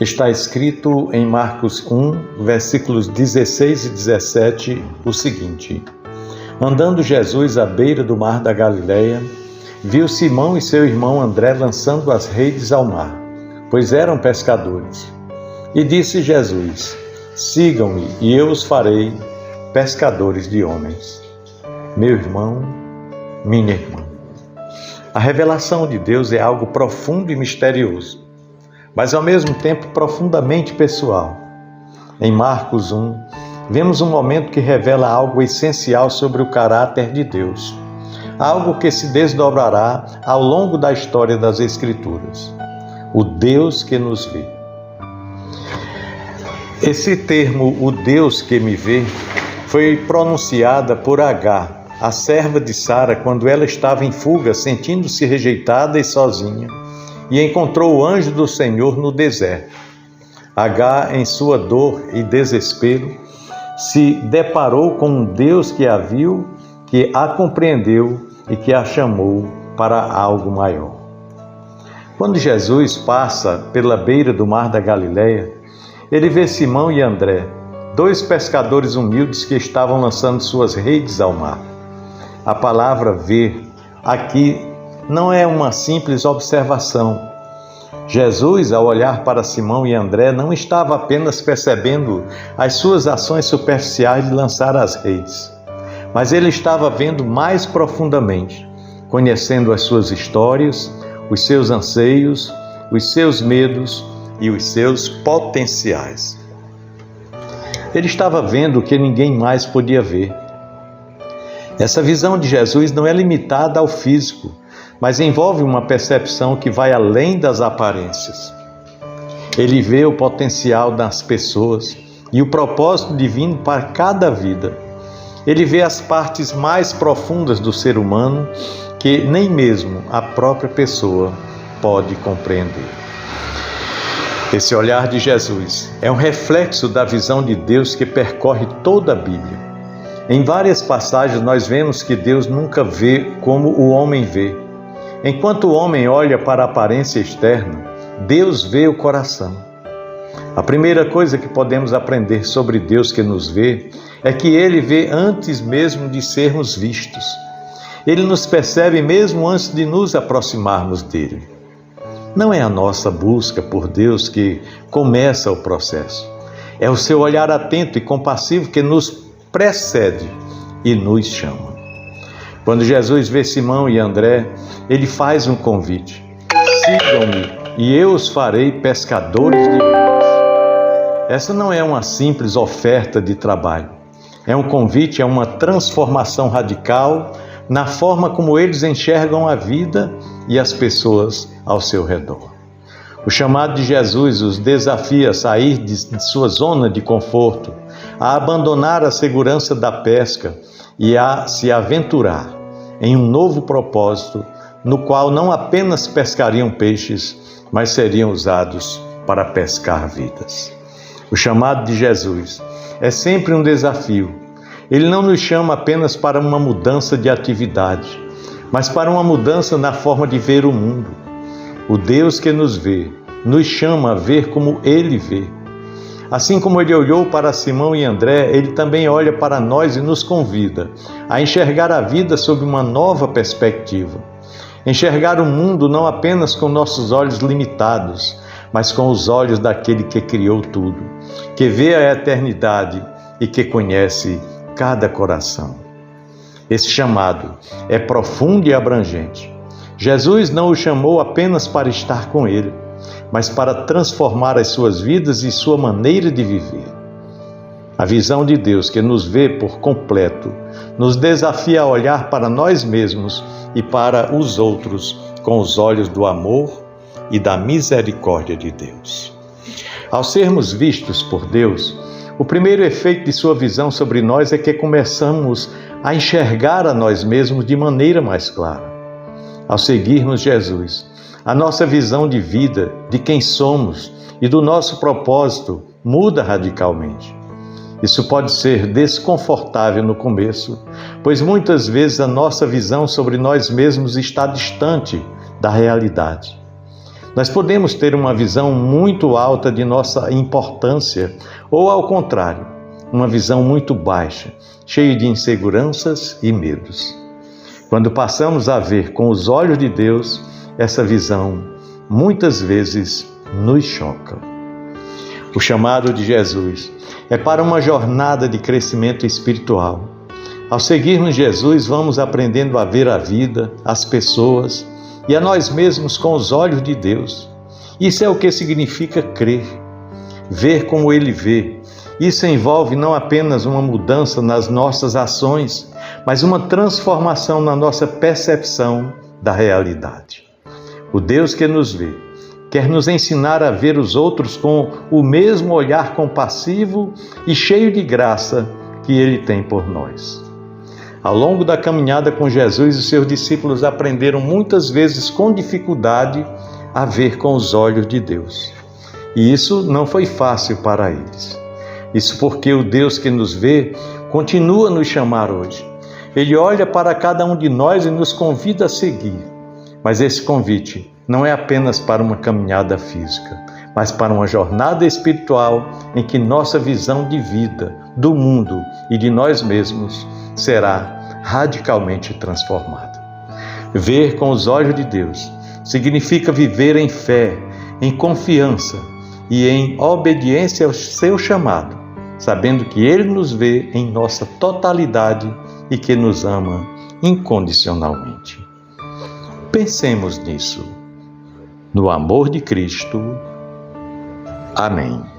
Está escrito em Marcos 1, versículos 16 e 17, o seguinte: Andando Jesus à beira do mar da Galileia, viu Simão e seu irmão André lançando as redes ao mar, pois eram pescadores. E disse Jesus: Sigam-me, e eu os farei pescadores de homens. Meu irmão, minha irmã, a revelação de Deus é algo profundo e misterioso, mas ao mesmo tempo profundamente pessoal. Em Marcos 1, vemos um momento que revela algo essencial sobre o caráter de Deus, algo que se desdobrará ao longo da história das Escrituras: o Deus que nos vê. Esse termo, o Deus que me vê, foi pronunciada por Agar, a serva de Sara, quando ela estava em fuga, sentindo-se rejeitada e sozinha, e encontrou o anjo do Senhor no deserto. Agar, em sua dor e desespero, se deparou com um Deus que a viu, que a compreendeu e que a chamou para algo maior. Quando Jesus passa pela beira do mar da Galileia, ele vê Simão e André, dois pescadores humildes que estavam lançando suas redes ao mar. A palavra ver aqui não é uma simples observação. Jesus, ao olhar para Simão e André, não estava apenas percebendo as suas ações superficiais de lançar as redes, mas ele estava vendo mais profundamente, conhecendo as suas histórias, os seus anseios, os seus medos e os seus potenciais. Ele estava vendo o que ninguém mais podia ver. Essa visão de Jesus não é limitada ao físico, mas envolve uma percepção que vai além das aparências. Ele vê o potencial das pessoas e o propósito divino para cada vida. Ele vê as partes mais profundas do ser humano que nem mesmo a própria pessoa pode compreender. Esse olhar de Jesus é um reflexo da visão de Deus que percorre toda a Bíblia. Em várias passagens nós vemos que Deus nunca vê como o homem vê. Enquanto o homem olha para a aparência externa, Deus vê o coração. A primeira coisa que podemos aprender sobre Deus que nos vê é que Ele vê antes mesmo de sermos vistos. Ele nos percebe mesmo antes de nos aproximarmos dele. Não é a nossa busca por Deus que começa o processo. É o seu olhar atento e compassivo que nos precede e nos chama. Quando Jesus vê Simão e André, ele faz um convite: sigam-me e eu os farei pescadores de homens. Essa não é uma simples oferta de trabalho. É um convite a uma transformação radical na forma como eles enxergam a vida e as pessoas ao seu redor. O chamado de Jesus os desafia a sair de sua zona de conforto, a abandonar a segurança da pesca e a se aventurar em um novo propósito, no qual não apenas pescariam peixes, mas seriam usados para pescar vidas. O chamado de Jesus é sempre um desafio. Ele não nos chama apenas para uma mudança de atividade, mas para uma mudança na forma de ver o mundo. O Deus que nos vê, nos chama a ver como Ele vê. Assim como Ele olhou para Simão e André, Ele também olha para nós e nos convida a enxergar a vida sob uma nova perspectiva. Enxergar o mundo não apenas com nossos olhos limitados, mas com os olhos daquele que criou tudo, que vê a eternidade e que conhece cada coração. Esse chamado é profundo e abrangente. Jesus não o chamou apenas para estar com Ele, mas para transformar as suas vidas e sua maneira de viver. A visão de Deus que nos vê por completo nos desafia a olhar para nós mesmos e para os outros com os olhos do amor e da misericórdia de Deus. Ao sermos vistos por Deus, o primeiro efeito de sua visão sobre nós é que começamos a enxergar a nós mesmos de maneira mais clara. Ao seguirmos Jesus, a nossa visão de vida, de quem somos e do nosso propósito muda radicalmente. Isso pode ser desconfortável no começo, pois muitas vezes a nossa visão sobre nós mesmos está distante da realidade. Nós podemos ter uma visão muito alta de nossa importância, ou ao contrário, uma visão muito baixa, cheia de inseguranças e medos. Quando passamos a ver com os olhos de Deus, essa visão muitas vezes nos choca. O chamado de Jesus é para uma jornada de crescimento espiritual. Ao seguirmos Jesus, vamos aprendendo a ver a vida, as pessoas e a nós mesmos com os olhos de Deus. Isso é o que significa crer, ver como Ele vê. Isso envolve não apenas uma mudança nas nossas ações, mas uma transformação na nossa percepção da realidade. O Deus que nos vê quer nos ensinar a ver os outros com o mesmo olhar compassivo e cheio de graça que Ele tem por nós. Ao longo da caminhada com Jesus, os seus discípulos aprenderam muitas vezes com dificuldade a ver com os olhos de Deus. E isso não foi fácil para eles. Isso porque o Deus que nos vê continua a nos chamar hoje. Ele olha para cada um de nós e nos convida a seguir. Mas esse convite não é apenas para uma caminhada física, mas para uma jornada espiritual em que nossa visão de vida, do mundo e de nós mesmos será radicalmente transformada. Ver com os olhos de Deus significa viver em fé, em confiança e em obediência ao seu chamado, sabendo que Ele nos vê em nossa totalidade e que nos ama incondicionalmente. Pensemos nisso, no amor de Cristo. Amém.